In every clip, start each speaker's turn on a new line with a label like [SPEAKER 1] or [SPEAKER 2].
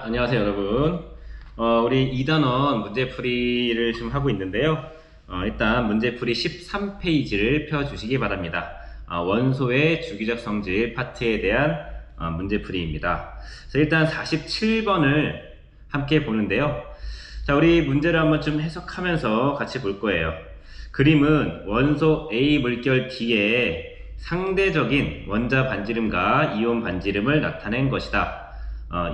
[SPEAKER 1] 안녕하세요, 여러분. 우리 2단원 문제풀이를 지금 하고 있는데요. 일단 문제풀이 13페이지를 펴주시기 바랍니다. 원소의 주기적 성질 파트에 대한 문제풀이입니다. 그래서 일단 47번을 함께 보는데요. 자, 우리 문제를 한번 좀 해석하면서 같이 볼 거예요. 그림은 원소 A 물결 D의 상대적인 원자 반지름과 이온 반지름을 나타낸 것이다.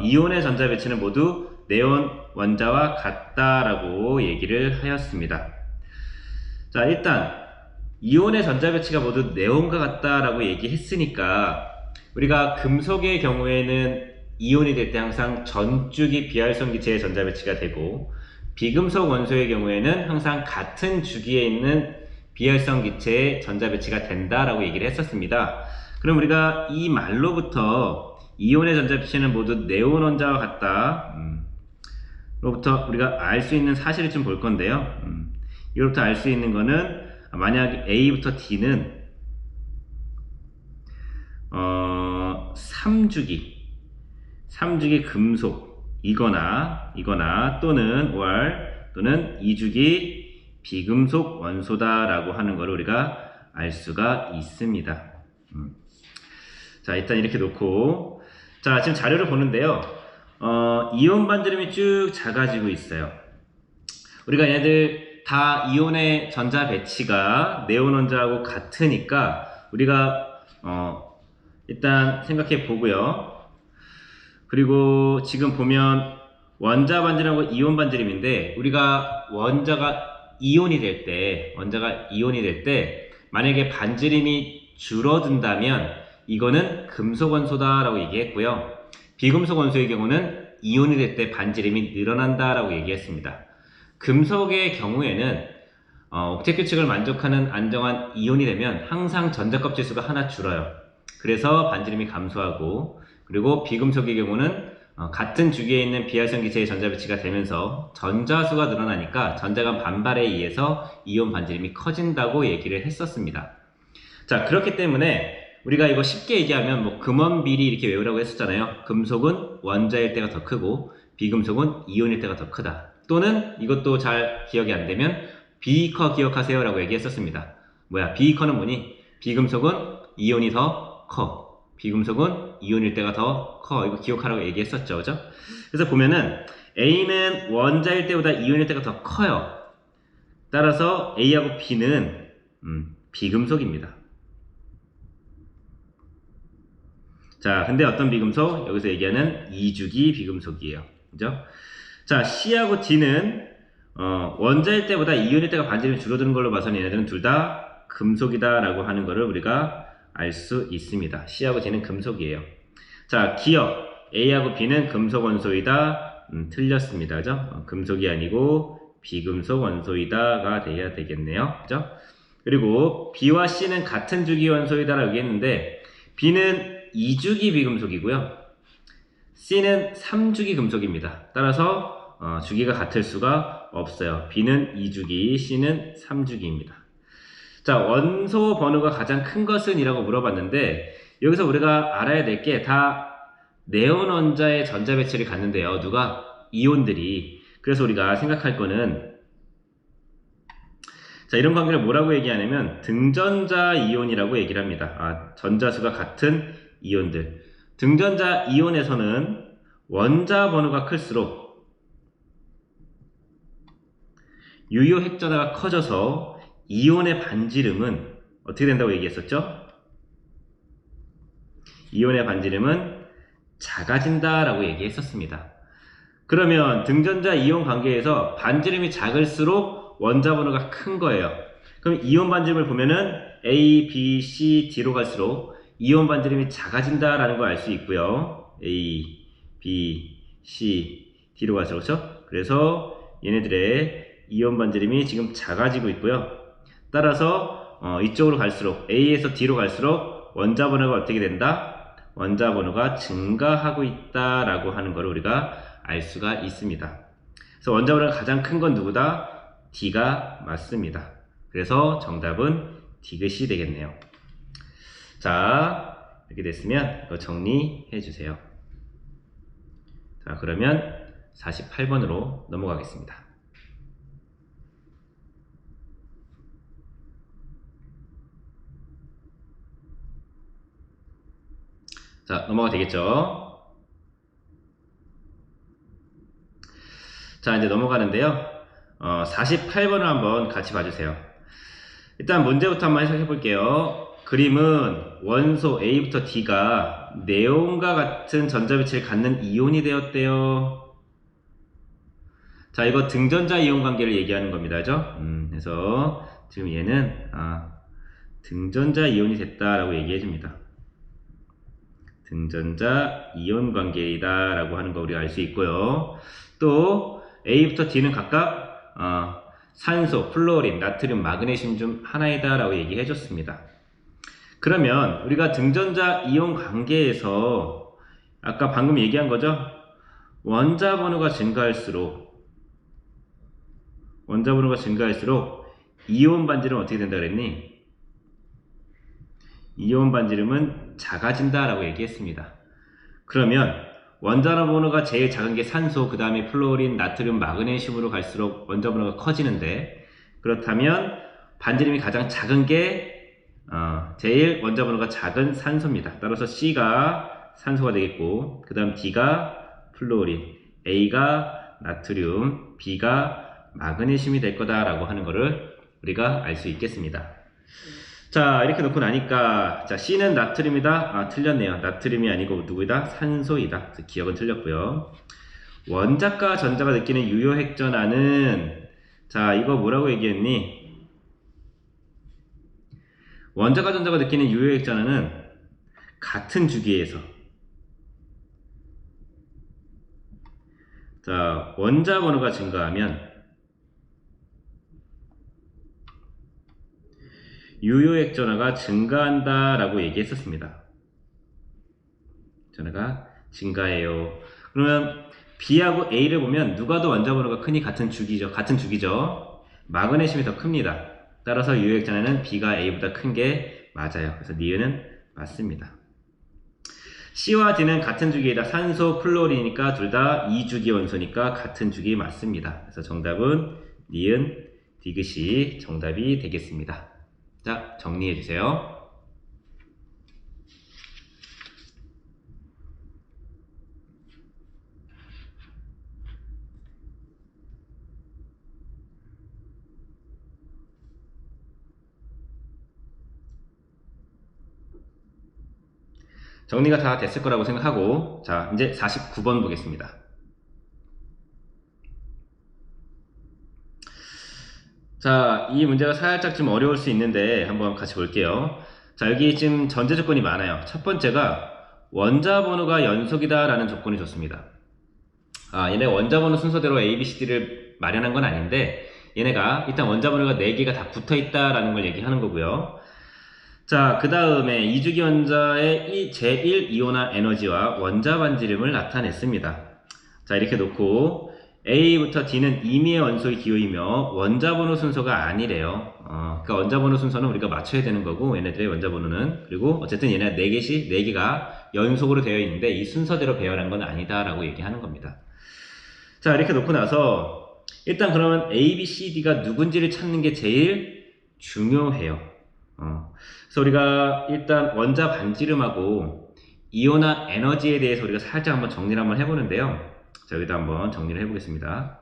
[SPEAKER 1] 이온의 전자 배치는 모두 네온 원자와 같다라고 얘기를 하였습니다. 자, 일단 이온의 전자 배치가 모두 네온과 같다라고 얘기했으니까 우리가 금속의 경우에는 이온이 될 때 항상 전주기 비활성 기체의 전자 배치가 되고, 비금속 원소의 경우에는 항상 같은 주기에 있는 비활성 기체의 전자 배치가 된다라고 얘기를 했었습니다. 그럼 우리가 이 말로부터 이온의 전자 배치는 모두 네온 원자와 같다 로부터 우리가 알 수 있는 사실을 좀 볼 건데요. 이로부터 알 수 있는 거는, 만약 A부터 D는 3주기 금속이거나 또는 또는 2주기 비금속 원소다라고 하는 것을 우리가 알 수가 있습니다. 자, 일단 이렇게 놓고, 자, 지금 자료를 보는데요. 이온 반지름이 쭉 작아지고 있어요. 우리가 얘네들 다 이온의 전자 배치가 네온 원자하고 같으니까 우리가 일단 생각해 보고요. 그리고 지금 보면 원자 반지름하고 이온 반지름인데, 우리가 원자가 이온이 될 때 만약에 반지름이 줄어든다면 이거는 금속 원소다라고 얘기했고요. 비금속 원소의 경우는 이온이 될 때 반지름이 늘어난다라고 얘기했습니다. 금속의 경우에는 옥텟 규칙을 만족하는 안정한 이온이 되면 항상 전자 껍질 수가 하나 줄어요. 그래서 반지름이 감소하고, 그리고 비금속의 경우는 같은 주기에 있는 비활성 기체의 전자 배치가 되면서 전자수가 늘어나니까 전자간 반발에 의해서 이온 반지름이 커진다고 얘기를 했었습니다. 자, 그렇기 때문에 우리가 이거 쉽게 얘기하면 뭐 금원 비리 이렇게 외우라고 했었잖아요. 금속은 원자일 때가 더 크고 비금속은 이온일 때가 더 크다. 또는 이것도 잘 기억이 안 되면 비커 기억하세요 라고 얘기했었습니다. 비커는 뭐니? 비금속은 이온이 더 커. 비금속은 이온일 때가 더 커. 이거 기억하라고 얘기했었죠. 그죠? 그래서 보면은 A는 원자일 때보다 이온일 때가 더 커요. 따라서 A하고 B는 비금속입니다. 자, 근데 어떤 비금속? 여기서 얘기하는 2주기 비금속이에요. 그죠? 자, C하고 D는 원자일 때보다 이온일 때가 반지름이 줄어드는 걸로 봐서는 얘네들은 둘 다 금속이다 라고 하는 거를 우리가 알 수 있습니다. C하고 D는 금속이에요. 자, 기억 A하고 B는 금속 원소이다. 틀렸습니다. 그죠? 금속이 아니고 비금속 원소이다가 돼야 되겠네요. 그죠? 그리고 B와 C는 같은 주기 원소이다 라고 얘기했는데, B는 2주기 비금속이고요. C는 3주기 금속입니다. 따라서 주기가 같을 수가 없어요. B는 2주기, C는 3주기입니다. 자, 원소 번호가 가장 큰 것은? 이라고 물어봤는데, 여기서 우리가 알아야 될 게 다 네온 원자의 전자 배치를 갖는데요. 누가? 이온들이. 그래서 우리가 생각할 거는, 자, 이런 관계를 뭐라고 얘기하냐면 등전자 이온이라고 얘기를 합니다. 전자수가 같은 이온들. 등전자 이온에서는 원자 번호가 클수록 유효 핵전하가 커져서 이온의 반지름은 어떻게 된다고 얘기했었죠? 이온의 반지름은 작아진다라고 얘기했었습니다. 그러면 등전자 이온 관계에서 반지름이 작을수록 원자 번호가 큰 거예요. 그럼 이온 반지름을 보면은 A, B, C, D로 갈수록 이온 반지름이 작아진다라는 걸 알 수 있고요. A, B, C, D로 갈수록. 그렇죠? 그래서 얘네들의 이온 반지름이 지금 작아지고 있고요. 따라서 이쪽으로 갈수록, A에서 D로 갈수록 원자 번호가 어떻게 된다? 원자 번호가 증가하고 있다라고 하는 걸 우리가 알 수가 있습니다. 그래서 원자 번호가 가장 큰 건 누구다? D가 맞습니다. 그래서 정답은 디귿이 되겠네요. 자, 이렇게 됐으면 이거 정리해 주세요. 자, 그러면 48번으로 넘어가겠습니다. 자, 넘어가 되겠죠? 자, 이제 넘어가는데요. 48번을 한번 같이 봐주세요. 일단 문제부터 한번 해석해 볼게요. 그림은 원소 A부터 D가 네온과 같은 전자빛을 갖는 이온이 되었대요. 자, 이거 등전자 이온 관계를 얘기하는 겁니다. 그죠? 그래서 지금 얘는 등전자 이온이 됐다라고 얘기해 줍니다. 등전자 이온 관계이다 라고 하는 거 우리가 알 수 있고요. 또 A부터 D는 각각 산소, 플루오린, 나트륨, 마그네슘 중 하나이다 라고 얘기해 줬습니다. 그러면 우리가 등전자 이온 관계에서 아까 방금 얘기한 거죠? 원자 번호가 증가할수록 이온 반지름은 어떻게 된다 그랬니? 이온 반지름은 작아진다 라고 얘기했습니다. 그러면 원자 번호가 제일 작은 게 산소, 그 다음에 플루오린, 나트륨, 마그네슘으로 갈수록 원자 번호가 커지는데, 그렇다면 반지름이 가장 작은 게 제일 원자 번호가 작은 산소입니다. 따라서 C가 산소가 되겠고, 그 다음 D가 플루오린, A가 나트륨, B가 마그네슘이 될 거다라고 하는 거를 우리가 알 수 있겠습니다. 자, 이렇게 놓고 나니까, 자, C는 나트륨이다. 틀렸네요. 나트륨이 아니고 누구이다? 산소이다. 기억은 틀렸고요. 원자과 전자가 느끼는 유효핵전하는, 자, 이거 뭐라고 얘기했니? 원자과 전자가 느끼는 유효핵전하는 같은 주기에서, 자, 원자 번호가 증가하면 유효액 전하가 증가한다 라고 얘기했었습니다. 전하가 증가해요. 그러면 B하고 A를 보면 누가 더 원자 번호가 크니? 같은 주기죠. 마그네슘이 더 큽니다. 따라서 유효액 전하는 B가 A보다 큰 게 맞아요. 그래서 니은은 맞습니다. C와 D는 같은 주기이다. 산소, 플루오린이니까 둘 다 2주기 원소니까 같은 주기 맞습니다. 그래서 정답은 니은, 디귿이 정답이 되겠습니다. 자, 정리해 주세요. 정리가 다 됐을 거라고 생각하고, 자, 이제 49번 보겠습니다. 자, 이 문제가 살짝 좀 어려울 수 있는데 한번 같이 볼게요. 자, 여기 지금 전제 조건이 많아요. 첫 번째가 원자 번호가 연속이다 라는 조건이 좋습니다. 얘네 원자 번호 순서대로 A, B, C, D를 마련한 건 아닌데, 얘네가 일단 원자 번호가 4개가 다 붙어 있다 라는 걸 얘기하는 거고요. 자, 그 다음에 2주기 원자의 제1 이온화 에너지와 원자 반지름을 나타냈습니다. 자, 이렇게 놓고 A부터 D는 임의의 원소의 기호이며 원자 번호 순서가 아니래요. 그러니까 원자 번호 순서는 우리가 맞춰야 되는 거고, 얘네들의 원자 번호는. 그리고 어쨌든 얘네 4개가 연속으로 되어 있는데 이 순서대로 배열한 건 아니다 라고 얘기하는 겁니다. 자, 이렇게 놓고 나서 일단 그러면 A, B, C, D가 누군지를 찾는 게 제일 중요해요. 그래서 우리가 일단 원자 반지름하고 이온화 에너지에 대해서 우리가 살짝 한번 정리를 한번 해보는데요. 자, 여기다 한번 정리를 해보겠습니다.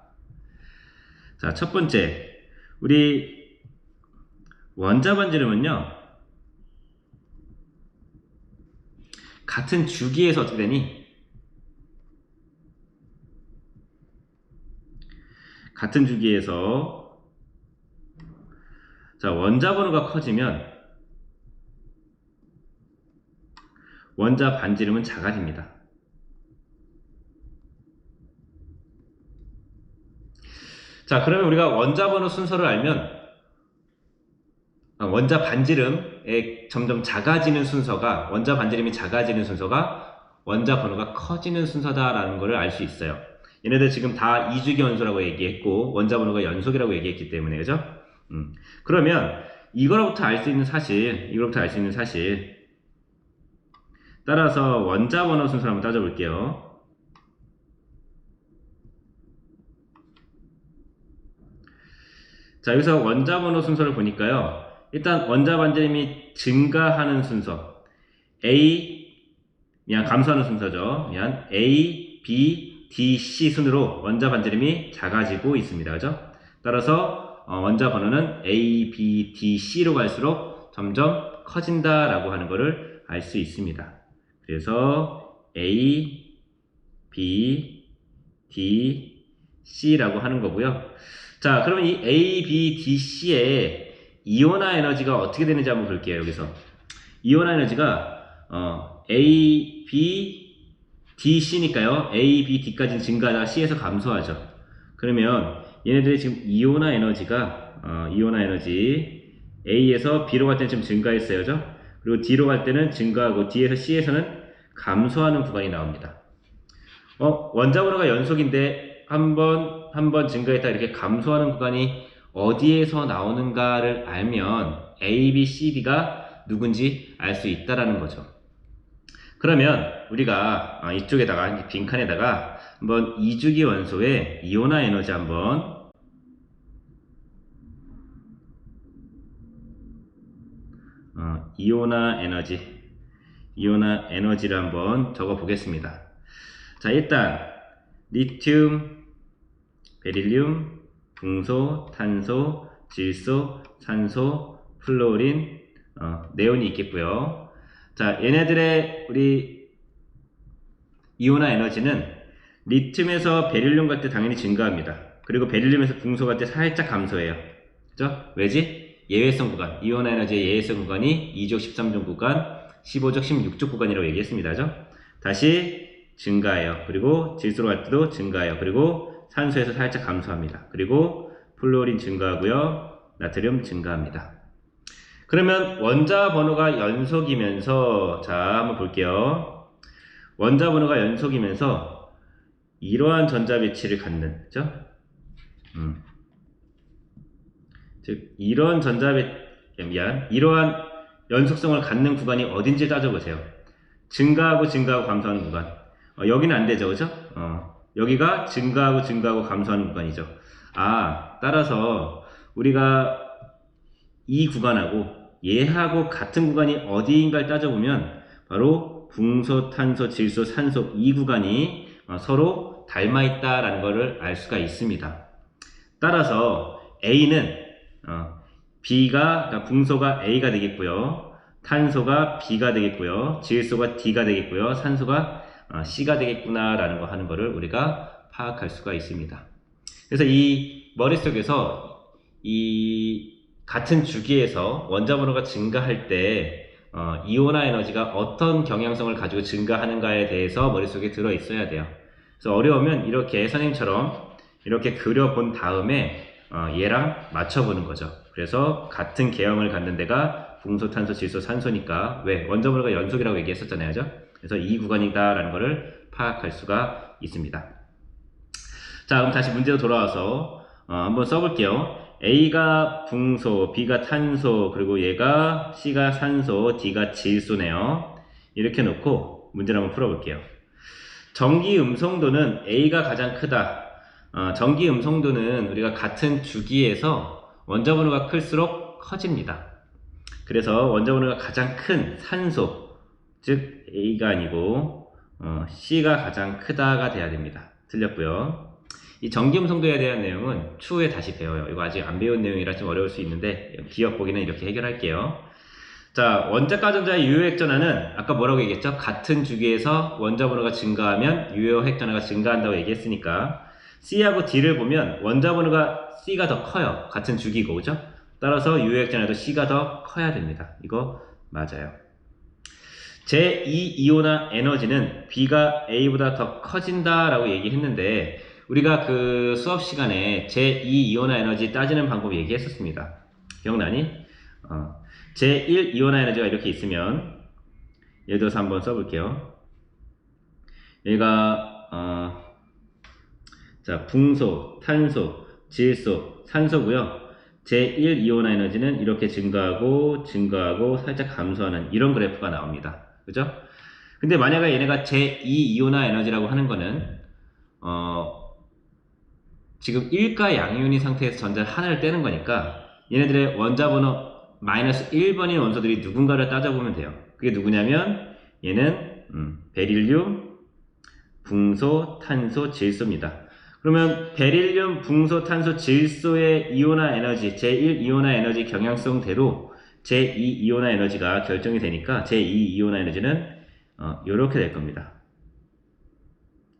[SPEAKER 1] 자, 첫 번째, 우리 원자 반지름은요, 같은 주기에서 어떻게 되니? 같은 주기에서, 자, 원자 번호가 커지면 원자 반지름은 작아집니다. 자, 그러면 우리가 원자 번호 순서를 알면 원자 반지름에 점점 작아지는 순서가, 원자 반지름이 작아지는 순서가 원자 번호가 커지는 순서다라는 것을 알 수 있어요. 얘네들 지금 다 2주기 원소라고 얘기했고 원자 번호가 연속이라고 얘기했기 때문에, 그죠? 그러면 이거로부터 알 수 있는 사실, 따라서 원자 번호 순서를 한번 따져볼게요. 자, 여기서 원자 번호 순서를 보니까요. 일단 원자 반지름이 증가하는 순서. 감소하는 순서죠. A, B, D, C 순으로 원자 반지름이 작아지고 있습니다. 그죠? 따라서 원자 번호는 A, B, D, C로 갈수록 점점 커진다라고 하는 것을 알 수 있습니다. 그래서 A, B, D, C라고 하는 거고요. 자, 그러면 이 A, B, D, C의 이온화 에너지가 어떻게 되는지 한번 볼게요. 여기서 이온화 에너지가 A, B, D, C니까요. A, B, D까지는 증가하다가 C에서 감소하죠. 그러면 얘네들이 지금 이온화 에너지 A에서 B로 갈 때는 지금 증가했어요. 그죠? 그리고 D로 갈 때는 증가하고 D에서 C에서는 감소하는 구간이 나옵니다. 원자 번호가 연속인데 한 번 증가했다 이렇게 감소하는 구간이 어디에서 나오는가를 알면 A, B, C, D가 누군지 알 수 있다라는 거죠. 그러면 우리가 이쪽에다가 빈칸에다가 한번 이주기 원소의 이온화 에너지 한번 이온화 에너지를 한번 적어 보겠습니다. 자, 일단 리튬, 베릴륨, 붕소, 탄소, 질소, 산소, 플로린, 네온이 있겠고요. 자, 얘네들의 우리 이온화 에너지는 리튬에서 베릴륨 갈 때 당연히 증가합니다. 그리고 베릴륨에서 붕소 갈 때 살짝 감소해요. 그죠? 왜지? 예외성 구간, 이온화 에너지의 예외성 구간이 2족 13족 구간, 15족 16족 구간이라고 얘기했습니다. 그죠? 다시 증가해요. 그리고 질소로 갈 때도 증가해요. 그리고 산소에서 살짝 감소합니다. 그리고 플로린 증가하고요. 나트륨 증가합니다. 그러면 원자 번호가 연속이면서, 자, 한번 볼게요. 원자 번호가 연속이면서 이러한 전자 배치를 갖는, 그죠? 즉, 이러한 이러한 연속성을 갖는 구간이 어딘지 따져보세요. 증가하고 감소하는 구간. 여기는 안 되죠, 그죠? 여기가 증가하고 감소하는 구간이죠. 따라서 우리가 이 구간하고 얘하고 같은 구간이 어디인가를 따져보면 바로 붕소, 탄소, 질소, 산소 이 구간이 서로 닮아 있다라는 것을 알 수가 있습니다. 따라서 A는 그러니까 붕소가 A가 되겠고요. 탄소가 B가 되겠고요. 질소가 D가 되겠고요. 산소가 C가 되겠구나라는 거 하는 거를 우리가 파악할 수가 있습니다. 그래서 이 머릿속에서 이 같은 주기에서 원자 번호가 증가할 때 이온화 에너지가 어떤 경향성을 가지고 증가하는가에 대해서 머릿속에 들어 있어야 돼요. 그래서 어려우면 이렇게 선생님처럼 이렇게 그려본 다음에 얘랑 맞춰보는 거죠. 그래서 같은 계형을 갖는 데가 붕소, 탄소, 질소, 산소니까 왜? 원자 번호가 연속이라고 얘기했었잖아요. 그죠? 그래서 이 구간이다 라는 것을 파악할 수가 있습니다. 자, 그럼 다시 문제로 돌아와서 한번 써볼게요. A가 붕소, B가 탄소, 그리고 얘가 C가 산소, D가 질소네요. 이렇게 놓고 문제를 한번 풀어볼게요. 전기 음성도는 A가 가장 크다. 전기 음성도는 우리가 같은 주기에서 원자 번호가 클수록 커집니다. 그래서 원자 번호가 가장 큰 산소, 즉 A가 아니고 C가 가장 크다가 돼야 됩니다. 틀렸고요. 이 전기음성도에 대한 내용은 추후에 다시 배워요. 이거 아직 안 배운 내용이라 좀 어려울 수 있는데 기억 보기는 이렇게 해결할게요. 자, 원자과 전자의 유효 핵전화는 아까 뭐라고 얘기했죠? 같은 주기에서 원자 번호가 증가하면 유효 핵전화가 증가한다고 얘기했으니까 C하고 D를 보면 원자 번호가 C가 더 커요. 같은 주기고, 그죠? 따라서 유효 핵전화도 C가 더 커야 됩니다. 이거 맞아요. 제2 이온화 에너지는 B가 A보다 더 커진다라고 얘기했는데 우리가 그 수업 시간에 제2 이온화 에너지 따지는 방법 얘기했었습니다. 기억나니? 제1 이온화 에너지가 이렇게 있으면 예를 들어서 한번 써볼게요. 얘가 자, 붕소, 탄소, 질소, 산소고요. 제1 이온화 에너지는 이렇게 증가하고 살짝 감소하는 이런 그래프가 나옵니다. 그죠? 근데 만약에 얘네가 제2 이온화 에너지라고 하는 거는 지금 1가 양이온인 상태에서 전자를 하나를 떼는 거니까 얘네들의 원자 번호 마이너스 1번인 원소들이 누군가를 따져보면 돼요. 그게 누구냐면 얘는 베릴륨, 붕소, 탄소, 질소입니다. 그러면 베릴륨, 붕소, 탄소, 질소의 이온화 에너지, 제1 이온화 에너지 경향성대로 제2 이온화 에너지가 결정이 되니까 제2 이온화 에너지는 이렇게 될 겁니다.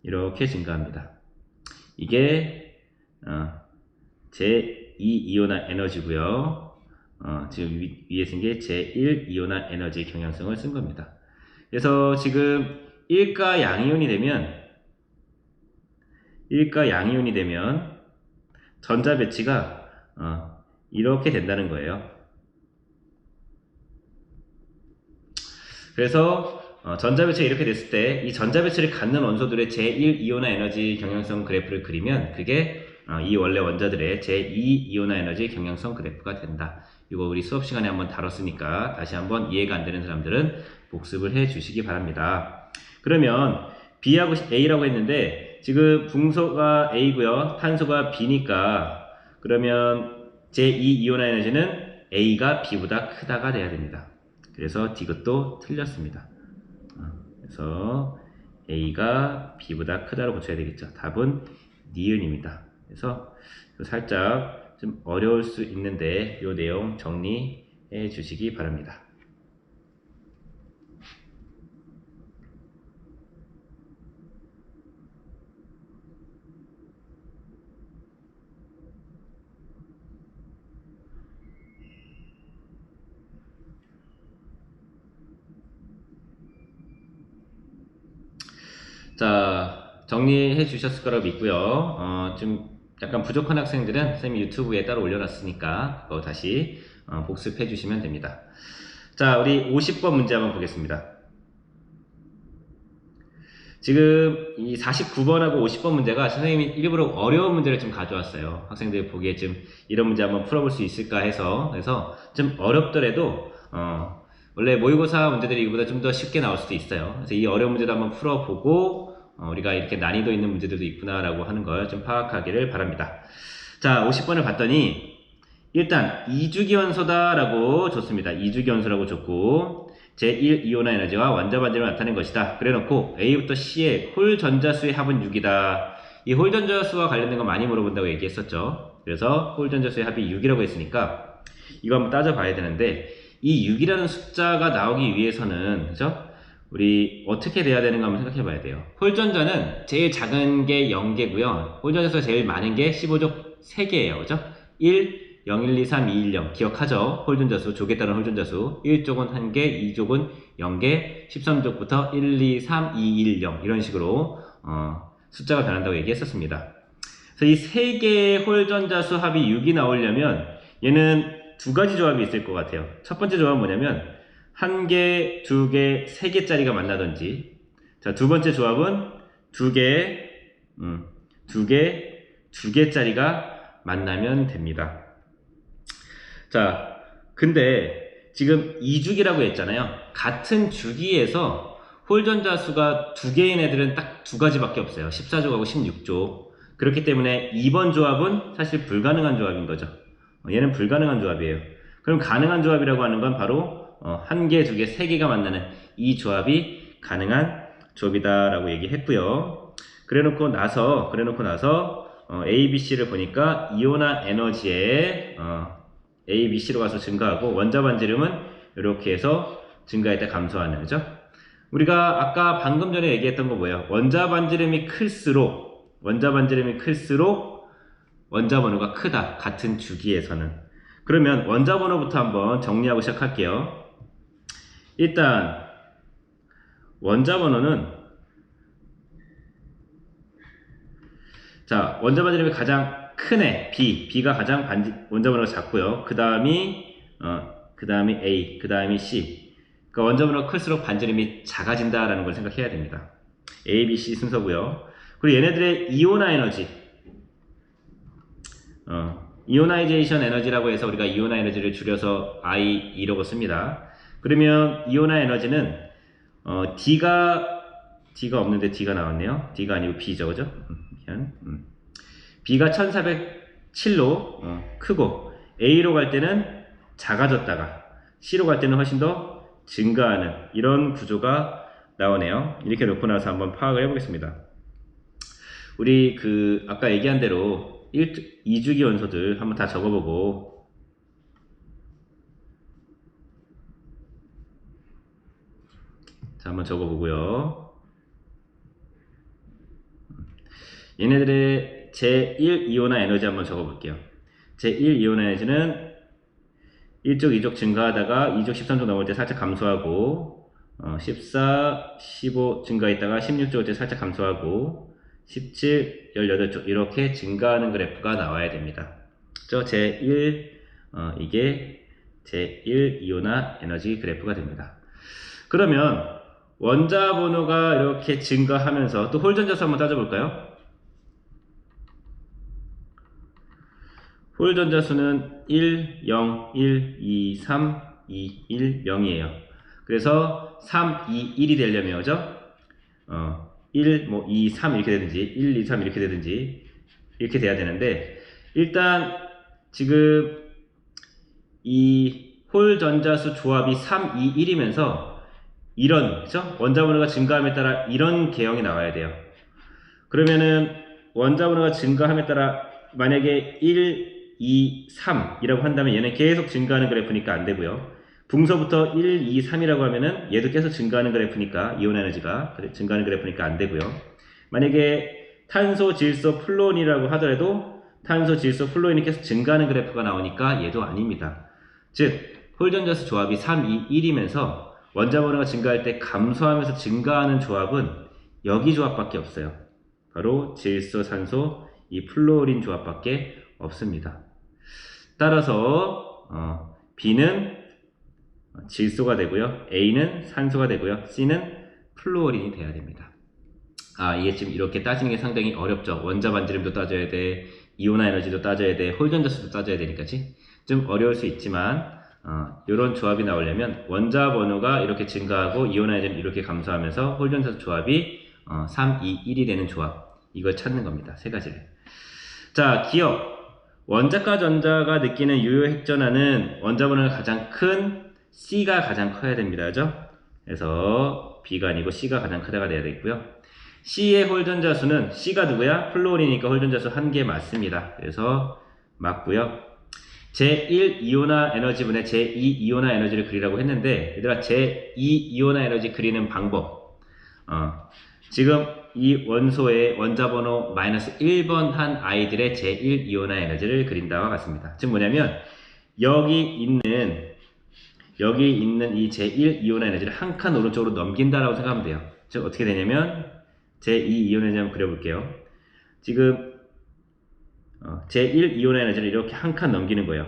[SPEAKER 1] 이렇게 증가합니다. 이게 제2 이온화 에너지고요. 지금 위에 쓴 게 제1 이온화 에너지 경향성을 쓴 겁니다. 그래서 지금 1가 양이온이 되면 전자 배치가 이렇게 된다는 거예요. 그래서 전자 배치가 이렇게 됐을 때 이 전자 배치를 갖는 원소들의 제1 이온화 에너지 경향성 그래프를 그리면 그게 이 원래 원자들의 제2 이온화 에너지 경향성 그래프가 된다. 이거 우리 수업 시간에 한번 다뤘으니까 다시 한번 이해가 안 되는 사람들은 복습을 해 주시기 바랍니다. 그러면 B하고 A라고 했는데 지금 붕소가 A고요. 탄소가 B니까 그러면 제2 이온화 에너지는 A가 B보다 크다가 돼야 됩니다. 그래서 이것도 틀렸습니다. 그래서 A가 B보다 크다로 고쳐야 되겠죠. 답은 니은입니다. 그래서 살짝 좀 어려울 수 있는데 이 내용 정리해 주시기 바랍니다. 자, 정리해 주셨을 거라고 믿고요. 좀 약간 부족한 학생들은 선생님이 유튜브에 따로 올려놨으니까 그거 다시 복습해 주시면 됩니다. 자, 우리 50번 문제 한번 보겠습니다. 지금 이 49번하고 50번 문제가 선생님이 일부러 어려운 문제를 좀 가져왔어요. 학생들이 보기에 좀 이런 문제 한번 풀어볼 수 있을까 해서. 그래서 좀 어렵더라도 원래 모의고사 문제들이 이거보다 좀 더 쉽게 나올 수도 있어요. 그래서 이 어려운 문제도 한번 풀어보고 우리가 이렇게 난이도 있는 문제들도 있구나라고 하는 걸 좀 파악하기를 바랍니다. 자, 50번을 봤더니 일단 이주기원소다라고 줬습니다. 이주기원소라고 줬고 제1 이온화 에너지와 원자 반지름을 나타낸 것이다. 그래놓고 A부터 C의 홀 전자수의 합은 6이다. 이 홀 전자수와 관련된 거 많이 물어본다고 얘기했었죠. 그래서 홀 전자수의 합이 6이라고 했으니까 이거 한번 따져봐야 되는데 이 6이라는 숫자가 나오기 위해서는 그죠? 우리 어떻게 돼야 되는가 한번 생각해 봐야 돼요. 홀전자는 제일 작은 게 0개고요. 홀전자수가 제일 많은 게 15족 3개예요. 그죠? 1, 0, 1, 2, 3, 2, 1, 0 기억하죠? 홀전자수, 족에 따른 홀전자수 1족은 1개, 2족은 0개, 13족부터 1, 2, 3, 2, 1, 0 이런 식으로 숫자가 변한다고 얘기했었습니다. 그래서 이 3개의 홀전자수 합이 6이 나오려면 얘는 두 가지 조합이 있을 것 같아요. 첫 번째 조합은 뭐냐면 1개, 2개, 3개짜리가 만나든지 자, 두 번째 조합은 2개짜리가 만나면 됩니다. 자, 근데 지금 2주기라고 했잖아요. 같은 주기에서 홀전자 수가 2개인 애들은 딱 두 가지밖에 없어요. 14족하고 16족. 그렇기 때문에 2번 조합은 사실 불가능한 조합인 거죠. 얘는 불가능한 조합이에요. 그럼 가능한 조합이라고 하는 건 바로 1개, 2개, 3개가 만나는 이 조합이 가능한 조합이다라고 얘기했고요. 그래놓고 나서 A, B, C를 보니까 이온화 에너지에 A, B, C로 가서 증가하고 원자 반지름은 이렇게 해서 증가했다 감소하는 거죠. 우리가 아까 방금 전에 얘기했던 거 뭐예요? 원자 반지름이 클수록 원자 번호가 크다. 같은 주기에서는. 그러면 원자 번호부터 한번 정리하고 시작할게요. 일단 원자 번호는 자, 원자 반지름이 가장 큰 애 B가 가장 원자 번호가 작고요. 그 다음이 A, 그 다음이 C. 그러니까 원자 번호가 클수록 반지름이 작아진다라는 걸 생각해야 됩니다. A, B, C 순서고요. 그리고 얘네들의 이온화 에너지, 이오나이제이션 에너지라고 해서 우리가 이온화 에너지를 줄여서 I2라고 씁니다. 그러면 이온화 에너지는 D가 없는데 D가 나왔네요. D가 아니고 B죠, 그죠? B가 1407로 크고 A로 갈 때는 작아졌다가 C로 갈 때는 훨씬 더 증가하는 이런 구조가 나오네요. 이렇게 놓고 나서 한번 파악을 해보겠습니다. 우리 아까 얘기한 대로 2주기 원소들 한번 다 적어보고 자, 한번 적어보고요. 얘네들의 제1 이온화 에너지 한번 적어볼게요. 제1 이온화 에너지는 1족, 2족 증가하다가 2족, 13족 넘을 때 살짝 감소하고 14, 15 증가했다가 16족 올 때 살짝 감소하고 17, 18쪽 이렇게 증가하는 그래프가 나와야 됩니다. 이게 제1 이온화 에너지 그래프가 됩니다. 그러면 원자 번호가 이렇게 증가하면서 또 홀전자수 한번 따져볼까요? 홀전자수는 1, 0, 1, 2, 3, 2, 1, 0이에요. 그래서 3, 2, 1이 되려면 그죠? 1, 2, 3 이렇게 되든지 1, 2, 3 이렇게 되든지 이렇게 돼야 되는데 일단 지금 이 홀전자수 조합이 3, 2, 1이면서 이런 그죠? 원자 번호가 증가함에 따라 이런 개형이 나와야 돼요. 그러면은 원자 번호가 증가함에 따라 만약에 1, 2, 3이라고 한다면 얘는 계속 증가하는 그래프니까 안 되고요. 붕서부터 1, 2, 3이라고 하면은 얘도 계속 증가하는 그래프니까 이온 에너지가 증가하는 그래프니까 안 되고요. 만약에 탄소, 질소, 플루온이라고 하더라도 탄소, 질소, 플루온이 계속 증가하는 그래프가 나오니까 얘도 아닙니다. 즉 홀전자수 조합이 3, 2, 1이면서 원자 번호가 증가할 때 감소하면서 증가하는 조합은 여기 조합밖에 없어요. 바로 질소, 산소, 이 플루오린 조합밖에 없습니다. 따라서 B는 질소가 되고요. A는 산소가 되고요. C는 플루오린이 돼야 됩니다. 이게 지금 이렇게 따지는 게 상당히 어렵죠. 원자 반지름도 따져야 돼. 이온화 에너지도 따져야 돼. 홀전자수도 따져야 되니까지. 좀 어려울 수 있지만 이런 조합이 나오려면 원자 번호가 이렇게 증가하고 이온화 에너지는 이렇게 감소하면서 홀전자수 조합이 3, 2, 1이 되는 조합. 이걸 찾는 겁니다. 세 가지를. 자, 기억. 원자과 전자가 느끼는 유효 핵전하는 원자 번호가 가장 큰 C가 가장 커야 됩니다. 그죠? 그래서 B가 아니고 C가 가장 크다가 돼야 되겠고요. C의 홀전자수는 C가 누구야? 플루오린이니까 홀전자수 1개 맞습니다. 그래서 맞고요. 제1 이온화 에너지분의 제2 이온화 에너지를 그리라고 했는데 얘들아 제2 이온화 에너지 그리는 방법 지금 이 원소의 원자번호 마이너스 1번 한 아이들의 제1 이온화 에너지를 그린다와 같습니다. 즉 뭐냐면 여기 있는 이 제1 이온화 에너지를 한 칸 오른쪽으로 넘긴다라고 생각하면 돼요. 즉 어떻게 되냐면 제2 이온화 에너지 한번 그려볼게요. 지금 제1 이온화 에너지를 이렇게 한 칸 넘기는 거예요.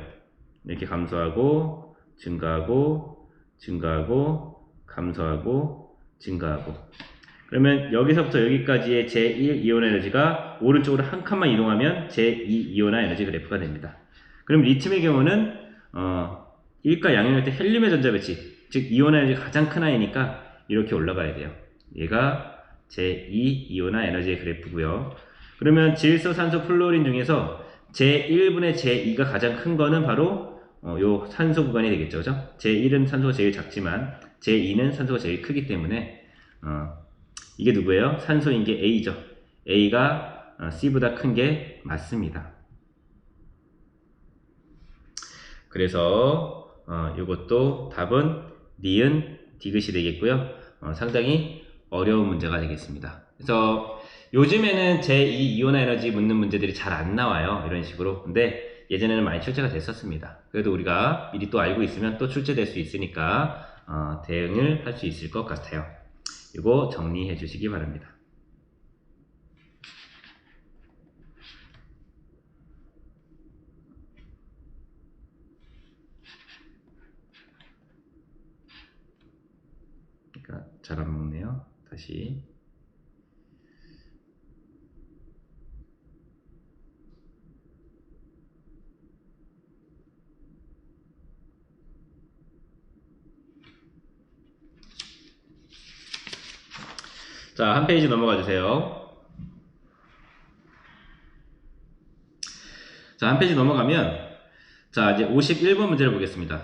[SPEAKER 1] 이렇게 감소하고 증가하고 증가하고 감소하고 증가하고 그러면 여기서부터 여기까지의 제1 이온화 에너지가 오른쪽으로 한 칸만 이동하면 제2 이온화 에너지 그래프가 됩니다. 그럼 리튬의 경우는 1과 양형일 때 헬륨의 전자 배치 즉 이온화 에너지가 가장 큰 아이니까 이렇게 올라가야 돼요. 얘가 제2 이온화 에너지의 그래프고요. 그러면 질소, 산소, 플루오린 중에서 제1분의 제2가 가장 큰 거는 바로 요 산소 구간이 되겠죠. 그죠? 제1은 산소가 제일 작지만 제2는 산소가 제일 크기 때문에 이게 누구예요? 산소인 게 A죠. A가 C보다 큰 게 맞습니다. 그래서 이것도 답은 니은 디귿이 되겠고요. 상당히 어려운 문제가 되겠습니다. 그래서 요즘에는 제2 이온화 에너지 묻는 문제들이 잘 안 나와요. 이런 식으로. 근데 예전에는 많이 출제가 됐었습니다. 그래도 우리가 미리 또 알고 있으면 또 출제될 수 있으니까 대응을 할 수 있을 것 같아요. 이거 정리해 주시기 바랍니다. 그러니까 잘 안 먹네요. 다시. 자, 한 페이지 넘어가 주세요. 자, 한 페이지 넘어가면, 자, 이제 51번 문제를 보겠습니다.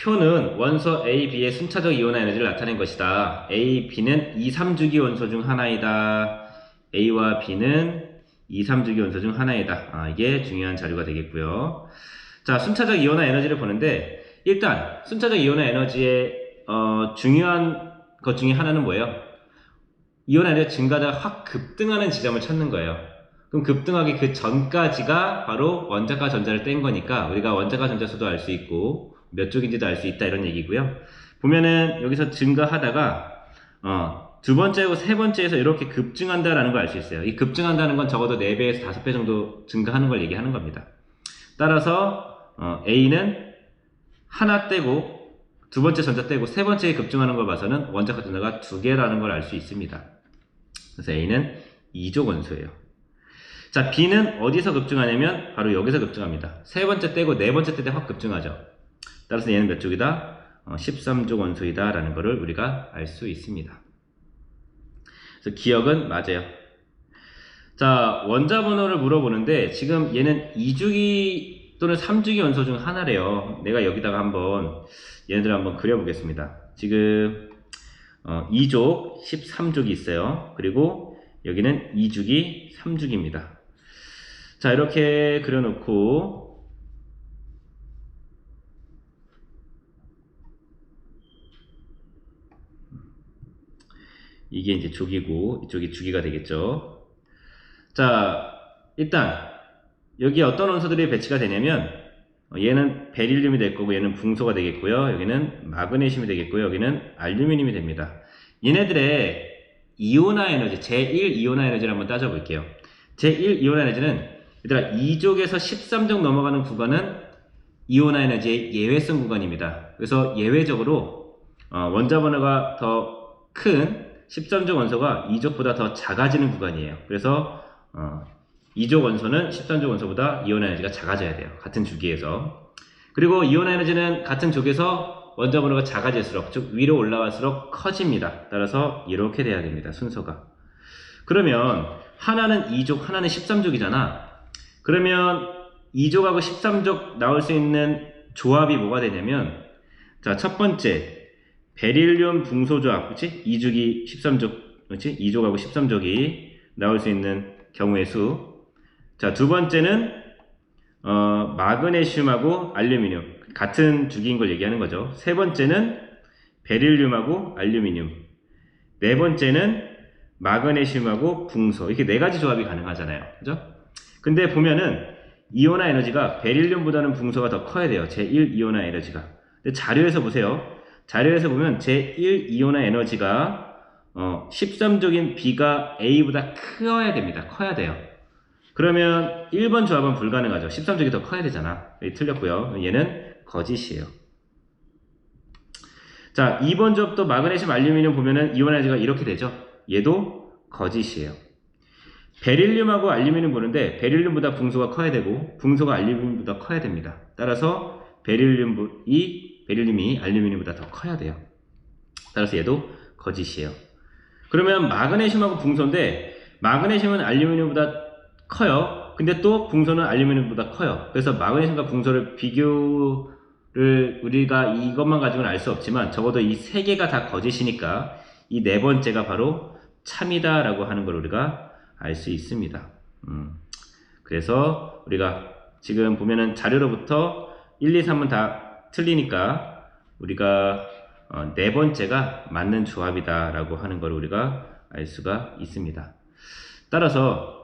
[SPEAKER 1] 표는 원소 A, B의 순차적 이온화 에너지를 나타낸 것이다. A, B는 2, 3주기 원소 중 하나이다. A와 B는 2, 3주기 원소 중 하나이다. 이게 중요한 자료가 되겠고요. 자, 순차적 이온화 에너지를 보는데, 일단 순차적 이온화 에너지의 중요한 것 중에 하나는 뭐예요? 이온화 에너지가 증가하다가 확 급등하는 지점을 찾는 거예요. 그럼 급등하기 그 전까지가 바로 원자과 전자를 뗀 거니까 우리가 원자과 전자 수도 알 수 있고 몇 쪽인지도 알 수 있다 이런 얘기고요. 보면은 여기서 증가하다가 두 번째하고 세 번째에서 이렇게 급증한다라는 걸 알 수 있어요. 이 급증한다는 건 적어도 4배에서 5배 정도 증가하는 걸 얘기하는 겁니다. 따라서 A는 하나 떼고 두 번째 전자 떼고 세 번째에 급증하는 걸 봐서는 원자과 전자가 2개라는 걸 알 수 있습니다. 그래서 A는 2족 원소예요. 자, B는 어디서 급증하냐면 바로 여기서 급증합니다. 세 번째 떼고 네 번째 떼 때 확 급증하죠. 따라서 얘는 몇 족이다? 13족 원소이다 라는 것을 우리가 알 수 있습니다. 그래서 기억은 맞아요. 자, 원자 번호를 물어보는데 지금 얘는 2주기 또는 3주기 원소 중 하나래요. 내가 여기다가 한번 얘네들 한번 그려보겠습니다. 지금 2족, 13족이 있어요. 그리고 여기는 2주기, 3주기입니다. 자, 이렇게 그려놓고 이게 이제 족이고 이쪽이 주기가 되겠죠. 자, 일단 여기 어떤 원소들이 배치가 되냐면 얘는 베릴륨이 될 거고 얘는 붕소가 되겠고요. 여기는 마그네슘이 되겠고요. 여기는 알루미늄이 됩니다. 얘네들의 이온화 에너지, 제1 이온화 에너지를 한번 따져볼게요. 제1 이온화 에너지는 얘들아 2족에서 13족 넘어가는 구간은 이온화 에너지의 예외성 구간입니다. 그래서 예외적으로 원자 번호가 더 큰 13족 원소가 2족보다 더 작아지는 구간이에요. 그래서 2족 원소는 13족 원소보다 이온화 에너지가 작아져야 돼요. 같은 주기에서. 그리고 이온화 에너지는 같은 족에서 원자 번호가 작아질수록, 즉 위로 올라갈수록 커집니다. 따라서 이렇게 돼야 됩니다. 순서가. 그러면 하나는 2족, 하나는 13족이잖아. 그러면 2족하고 13족 나올 수 있는 조합이 뭐가 되냐면, 자, 첫 번째 베릴륨 붕소 조합, 그렇지? 2주기 13족, 그렇지? 2족하고 13족이 나올 수 있는 경우의 수. 자, 두 번째는 마그네슘하고 알루미늄 같은 주기인 걸 얘기하는 거죠. 세 번째는 베릴륨하고 알루미늄. 네 번째는 마그네슘하고 붕소. 이렇게 네 가지 조합이 가능하잖아요. 그죠? 근데 보면은 이온화 에너지가 베릴륨보다는 붕소가 더 커야 돼요. 제1 이온화 에너지가. 근데 자료에서 보세요. 자료에서 보면 제1 이온화 에너지가 13족인 B가 A보다 커야 됩니다. 커야 돼요. 그러면 1번 조합은 불가능하죠. 13족이 더 커야 되잖아. 여기 틀렸고요. 얘는 거짓이에요. 자, 2번 조합도 마그네슘, 알루미늄 보면은 이온화 에너지가 이렇게 되죠. 얘도 거짓이에요. 베릴륨하고 알루미늄 보는데 베릴륨보다 붕소가 커야 되고 붕소가 알루미늄보다 커야 됩니다. 따라서 베릴륨이 알루미늄보다 더 커야 돼요. 따라서 얘도 거짓이에요. 그러면 마그네슘하고 붕소인데 마그네슘은 알루미늄보다 커요. 근데 또 붕소는 알루미늄보다 커요. 그래서 마그네슘과 붕소를 비교를 우리가 이것만 가지고는 알 수 없지만 적어도 이 세 개가 다 거짓이니까 이 네 번째가 바로 참이다 라고 하는 걸 우리가 알 수 있습니다. 그래서 우리가 지금 보면은 자료로부터 1, 2, 3은 다 틀리니까 우리가 네 번째가 맞는 조합이다 라고 하는 걸 우리가 알 수가 있습니다. 따라서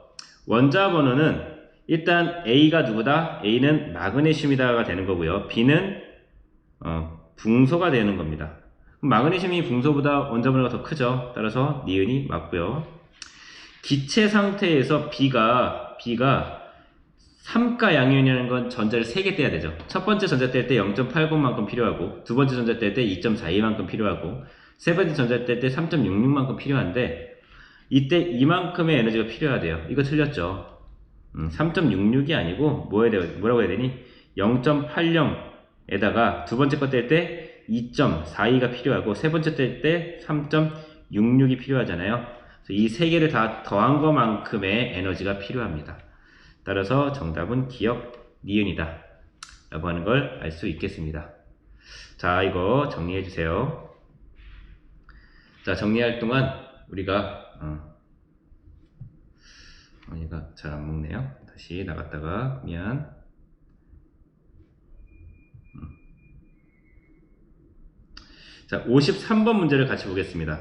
[SPEAKER 1] 원자 번호는 일단 A가 누구다? A는 마그네슘이다가 되는 거고요. B는 붕소가 되는 겁니다. 마그네슘이 붕소보다 원자 번호가 더 크죠. 따라서 니은이 맞고요. 기체 상태에서 B가 3가 양이온이라는 건 전자를 3개 떼야 되죠. 첫 번째 전자 뗄 때 0.80만큼 필요하고 두 번째 전자 뗄 때 2.42만큼 필요하고 세 번째 전자 뗄 때 3.66만큼 필요한데 이때 이만큼의 에너지가 필요하대요. 이거 틀렸죠. 3.66이 아니고 뭐라고 해야 되니? 0.80에다가 두 번째 거 뗄 때 2.42가 필요하고 세 번째 뗄 때 3.66이 필요하잖아요. 이 세 개를 다 더한 것만큼의 에너지가 필요합니다. 따라서 정답은 기억 니은이다 라고 하는 걸 알 수 있겠습니다. 자, 이거 정리해 주세요. 자, 정리할 동안 우리가 얘가 잘 안 먹네요. 다시 나갔다가 미안. 자, 53번 문제를 같이 보겠습니다.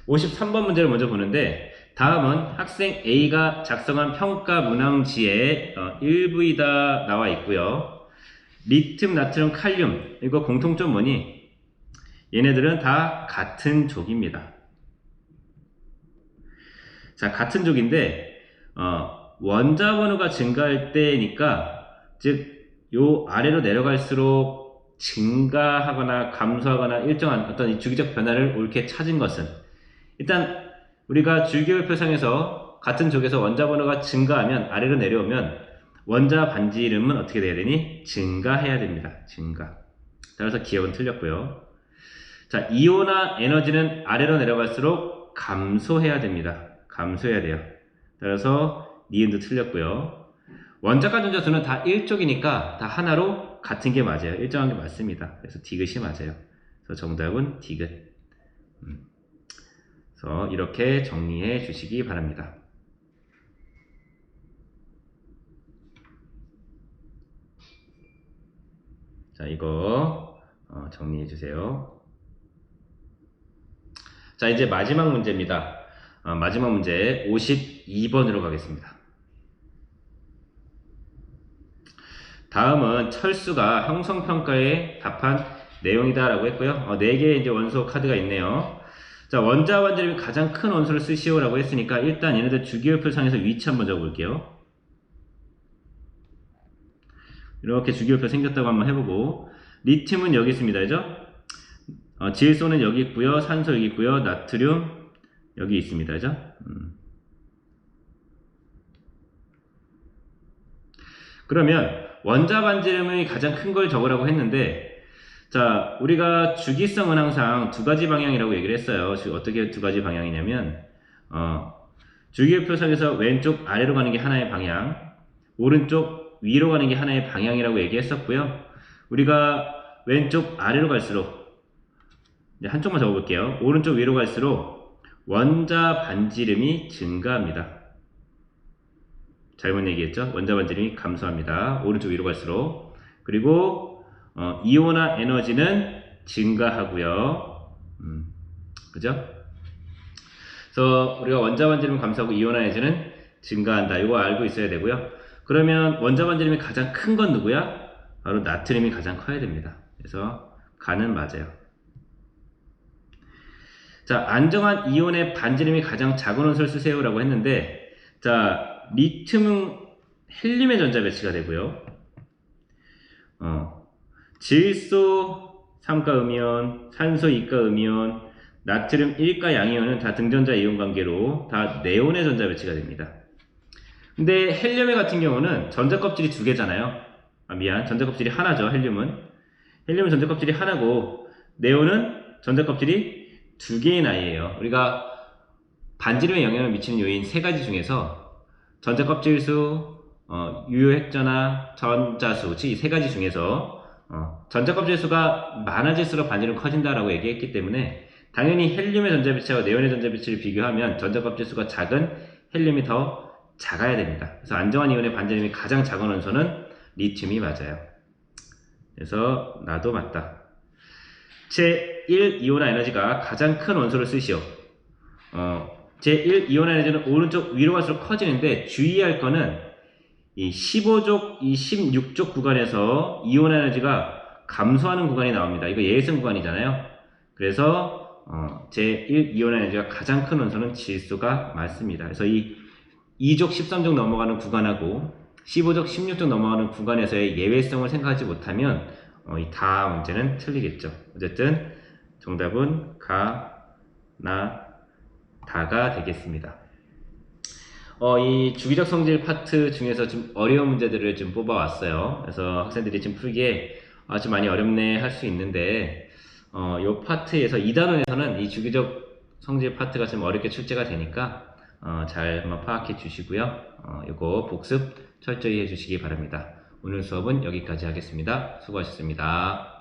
[SPEAKER 1] 53번 문제를 먼저 보는데, 다음은 학생 A가 작성한 평가 문항지에 1V다 나와 있고요. 리튬, 나트륨, 칼륨, 이거 공통점 뭐니? 얘네들은 다 같은 족입니다. 자, 같은 족인데 원자 번호가 증가할 때니까, 즉 요 아래로 내려갈수록 증가하거나 감소하거나 일정한 어떤 이 주기적 변화를 옳게 찾은 것은, 일단 우리가 주기율표상에서 같은 족에서 원자 번호가 증가하면 아래로 내려오면 원자 반지 이름은 어떻게 돼야 되니? 증가해야 됩니다. 증가. 따라서 기억은 틀렸고요. 자, 이온화 에너지는 아래로 내려갈수록 감소해야 됩니다. 감소해야 돼요. 따라서 니은도 틀렸고요. 원자과 전자수는 다 1족이니까 다 하나로 같은 게 맞아요. 일정한 게 맞습니다. 그래서 디귿이 맞아요. 그래서 정답은 디귿. 그래서 이렇게 정리해 주시기 바랍니다. 자, 이거 정리해 주세요. 자, 이제 마지막 문제입니다. 마지막 문제 52번으로 가겠습니다. 다음은 철수가 형성평가에 답한 내용이다 라고 했고요. 4개의 이제 원소 카드가 있네요. 자, 원자 반지름이 가장 큰 원소를 쓰시오 라고 했으니까 일단 얘네들 주기율표상에서 위치 한번 적어볼게요. 이렇게 주기율표 생겼다고 한번 해보고, 리튬은 여기 있습니다. 그죠? 질소는 여기 있고요. 산소 여기 있고요. 나트륨 여기 있습니다. 그죠? 그러면 원자 반지름이 가장 큰 걸 적으라고 했는데, 자, 우리가 주기성은 항상 두 가지 방향이라고 얘기를 했어요. 어떻게 두 가지 방향이냐면, 주기율표상에서 왼쪽 아래로 가는 게 하나의 방향, 오른쪽 위로 가는 게 하나의 방향이라고 얘기했었고요. 우리가 왼쪽 아래로 갈수록, 이제 한쪽만 적어볼게요. 오른쪽 위로 갈수록 원자 반지름이 증가합니다. 잘못 얘기했죠? 원자 반지름이 감소합니다. 오른쪽 위로 갈수록. 그리고 이온화 에너지는 증가하고요. 그죠? 그래서 우리가 원자 반지름이 감소하고 이온화 에너지는 증가한다. 이거 알고 있어야 되고요. 그러면 원자 반지름이 가장 큰 건 누구야? 바로 나트륨이 가장 커야 됩니다. 그래서 가는 맞아요. 자, 안정한 이온의 반지름이 가장 작은 원소를 쓰세요라고 했는데, 자, 리튬은 헬륨의 전자 배치가 되고요. 질소 3가 음이온, 산소 2가 음이온, 나트륨 1가 양이온은 다 등전자 이온 관계로 다 네온의 전자 배치가 됩니다. 근데 헬륨의 같은 경우는 전자 껍질이 두 개잖아요. 전자 껍질이 하나죠. 헬륨은 전자 껍질이 하나고, 네온은 전자 껍질이 두 개의 나이에요. 우리가 반지름에 영향을 미치는 요인 세 가지 중에서 전자 껍질수, 유효핵전화, 전자수, 이 세 가지 중에서 전자 껍질수가 많아질수록 반지름 커진다라고 얘기했기 때문에, 당연히 헬륨의 전자 배치와 네온의 전자 배치를 비교하면 전자 껍질수가 작은 헬륨이 더 작아야 됩니다. 그래서 안정한 이온의 반지름이 가장 작은 원소는 리튬이 맞아요. 그래서 나도 맞다. 제1 이온화 에너지가 가장 큰 원소를 쓰시오. 제1 이온화 에너지는 오른쪽 위로 갈수록 커지는데, 주의할 거는 이 15족, 이 16족 구간에서 이온화 에너지가 감소하는 구간이 나옵니다. 이거 예외성 구간이잖아요. 그래서 제1 이온화 에너지가 가장 큰 원소는 질소가 맞습니다. 그래서 이 2족, 13족 넘어가는 구간하고 15족, 16족 넘어가는 구간에서의 예외성을 생각하지 못하면 이 다 문제는 틀리겠죠. 어쨌든 정답은 다가 되겠습니다. 이 주기적 성질 파트 중에서 좀 어려운 문제들을 좀 뽑아왔어요. 그래서 학생들이 좀 풀기에 좀 많이 어렵네 할 수 있는데, 이 파트에서 2단원에서는 이 주기적 성질 파트가 좀 어렵게 출제가 되니까 잘 한번 파악해 주시고요. 이거 복습 철저히 해 주시기 바랍니다. 오늘 수업은 여기까지 하겠습니다. 수고하셨습니다.